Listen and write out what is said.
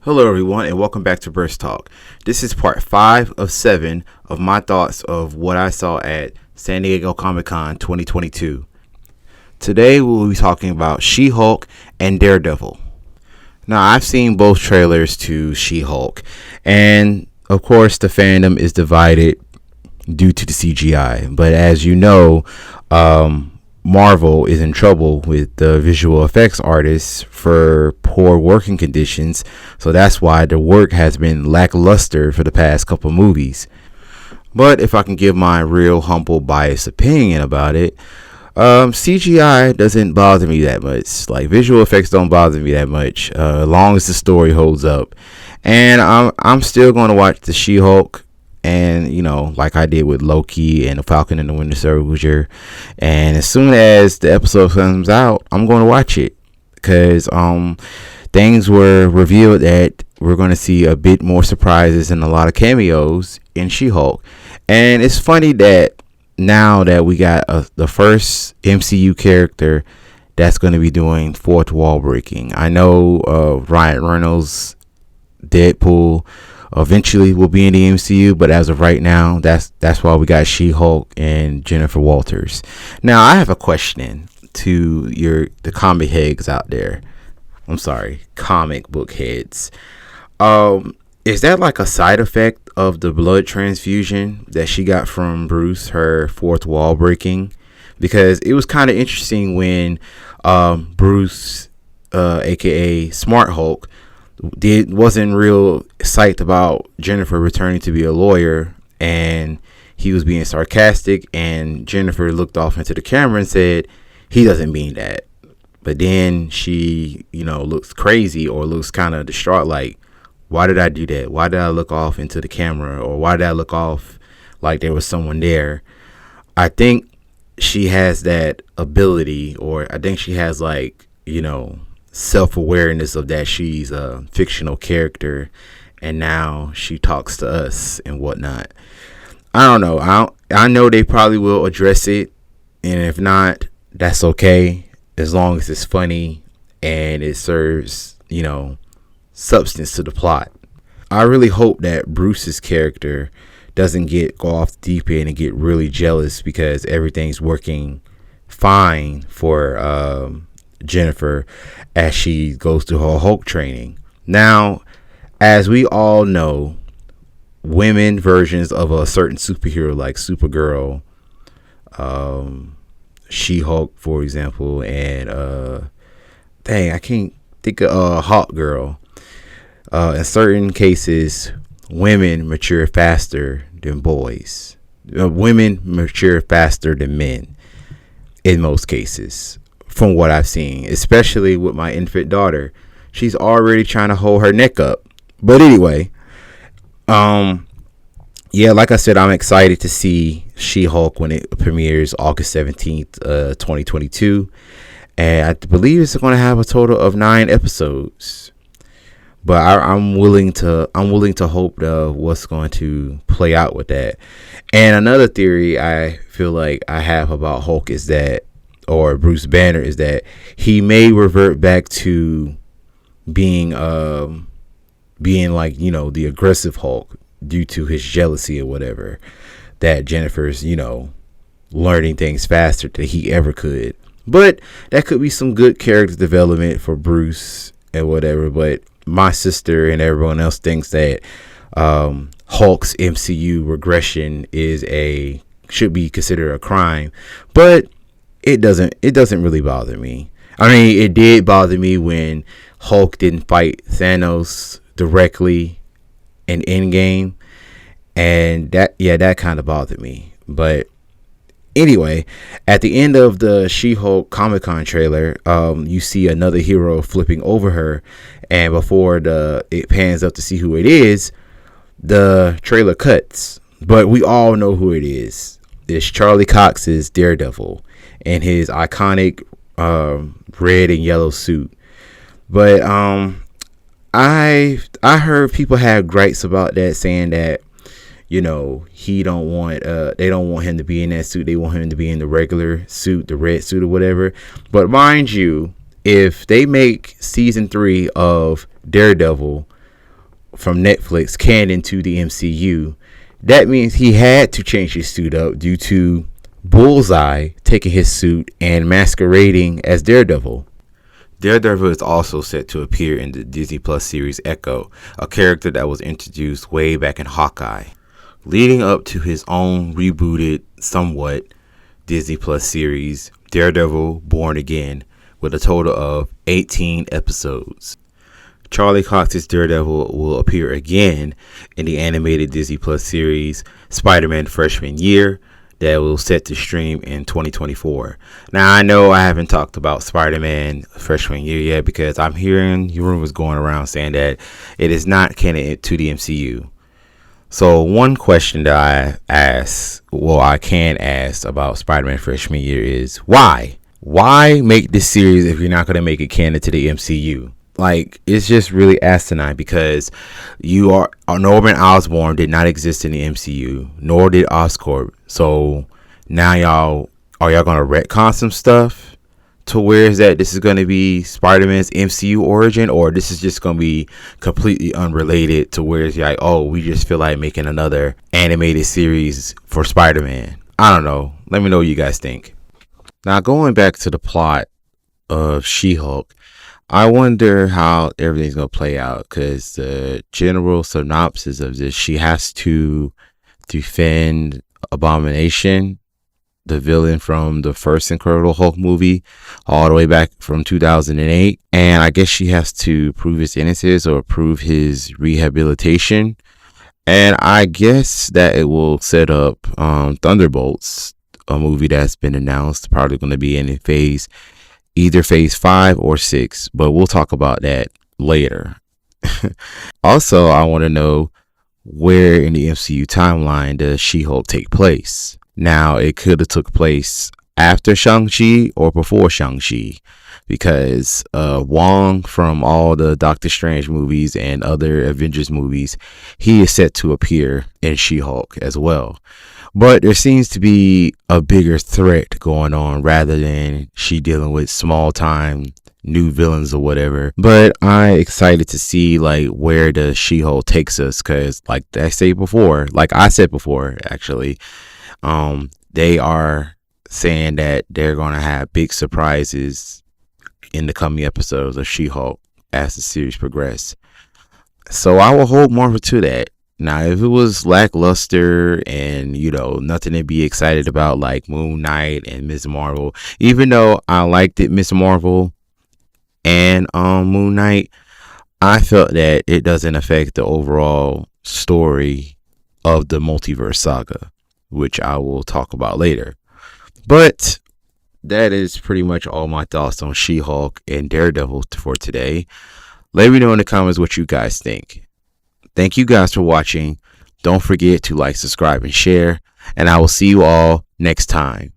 Hello, everyone, and welcome back to Burst Talk. This is part 5 of 7 of my thoughts of what I saw at San Diego Comic-Con 2022. Today, we'll be talking about She-Hulk and Daredevil. Now, I've seen both trailers to She-Hulk, and of course, the fandom is divided due to the CGI. But as you know, Marvel is in trouble with the visual effects artists for poor working conditions, so that's why the work has been lackluster for the past couple movies. But if I can give my real humble biased opinion about it, CGI doesn't bother me that much. Like, visual effects don't bother me that much, as long as the story holds up. And I'm still going to watch the She-Hulk. And, you know, like I did with Loki and the Falcon and the Winter Soldier. And as soon as the episode comes out, I'm going to watch it. Because things were revealed that we're going to see a bit more surprises and a lot of cameos in She-Hulk. And it's funny that now that we got the first MCU character that's going to be doing fourth wall breaking. I know Ryan Reynolds, Deadpool, eventually will be in the MCU, but as of right now, that's why we got She-Hulk and Jennifer Walters. Now, I have a question to the comic heads out there. I'm sorry, comic book heads. Is that like a side effect of the blood transfusion that she got from Bruce, her fourth wall breaking? Because it was kind of interesting when Bruce, aka Smart Hulk, wasn't real psyched about Jennifer returning to be a lawyer, and he was being sarcastic, and Jennifer looked off into the camera and said he doesn't mean that. But then she, looks crazy or looks kind of distraught, like, why did I do that? Why did I look off into the camera? Or why did I look off like there was someone there? I think she has that ability, or I think she has, like, self-awareness of that she's a fictional character, and now she talks to us and whatnot. I don't know. I know they probably will address it, and if not, that's okay, as long as it's funny and it serves, substance to the plot. I really hope that Bruce's character doesn't go off the deep end and get really jealous because everything's working fine for Jennifer as she goes through her Hulk training. Now, as we all know, women versions of a certain superhero like Supergirl, She-Hulk, for example, and I can't think of Hawk Girl. In certain cases, women mature faster than boys. Women mature faster than men in most cases, from what I've seen, especially with my infant daughter. She's already trying to hold her neck up. But anyway, like I said, I'm excited to see She-Hulk when it premieres August 17th, 2022. And I believe it's going to have a total of 9 episodes. But I'm willing to hope what's going to play out with that. And another theory I feel like I have about Hulk is that, or Bruce Banner, is that he may revert back to being like, the aggressive Hulk due to his jealousy or whatever, that Jennifer's, learning things faster than he ever could. But that could be some good character development for Bruce and whatever. But my sister and everyone else thinks that Hulk's MCU regression should be considered a crime. But it doesn't really bother me. I mean, it did bother me when Hulk didn't fight Thanos directly in Endgame, and that kind of bothered me. But anyway, at the end of the She-Hulk Comic-Con trailer, you see another hero flipping over her, and before it pans up to see who it is, the trailer cuts. But we all know who it is. It's Charlie Cox's Daredevil in his iconic red and yellow suit. But I heard people have gripes about that, saying that they don't want him to be in that suit. They want him to be in the regular suit, the red suit or whatever. But mind you, if they make season 3 of Daredevil from Netflix canon to the MCU. That means he had to change his suit up due to Bullseye taking his suit and masquerading as Daredevil. Daredevil is also set to appear in the Disney Plus series Echo, a character that was introduced way back in Hawkeye, leading up to his own rebooted, somewhat, Disney Plus series, Daredevil Born Again, with a total of 18 episodes. Charlie Cox's Daredevil will appear again in the animated Disney Plus series Spider-Man Freshman Year that will set to stream in 2024. Now, I know I haven't talked about Spider-Man Freshman Year yet because I'm hearing rumors going around saying that it is not canon to the MCU. So one question that I can ask about Spider-Man Freshman Year is why? Why make this series if you're not going to make it canon to the MCU? Like, it's just really asinine because Norman Osborn did not exist in the MCU, nor did Oscorp. So now y'all going to retcon some stuff to where is that this is going to be Spider-Man's MCU origin, or this is just going to be completely unrelated to where it's like, oh, we just feel like making another animated series for Spider-Man. I don't know. Let me know what you guys think. Now, going back to the plot of She-Hulk, I wonder how everything's going to play out because the general synopsis of this, she has to defend Abomination, the villain from the first Incredible Hulk movie, all the way back from 2008. And I guess she has to prove his innocence or prove his rehabilitation. And I guess that it will set up Thunderbolts, a movie that's been announced, probably going to be in either phase 5 or 6. But we'll talk about that later. Also, I want to know, where in the MCU timeline does She-Hulk take place? Now, it could have took place after Shang-Chi or before Shang-Chi because Wong from all the Doctor Strange movies and other Avengers movies, he is set to appear in She-Hulk as well. But there seems to be a bigger threat going on rather than she dealing with small time new villains or whatever. But I'm excited to see like where the She-Hulk takes us because like I said before, actually, they are saying that they're going to have big surprises in the coming episodes of She-Hulk as the series progresses. So I will hold more to that. Now, if it was lackluster and, nothing to be excited about like Moon Knight and Ms. Marvel, even though I liked it, Ms. Marvel and Moon Knight, I felt that it doesn't affect the overall story of the multiverse saga, which I will talk about later. But that is pretty much all my thoughts on She-Hulk and Daredevil for today. Let me know in the comments what you guys think. Thank you guys for watching. Don't forget to like, subscribe, and share. And I will see you all next time.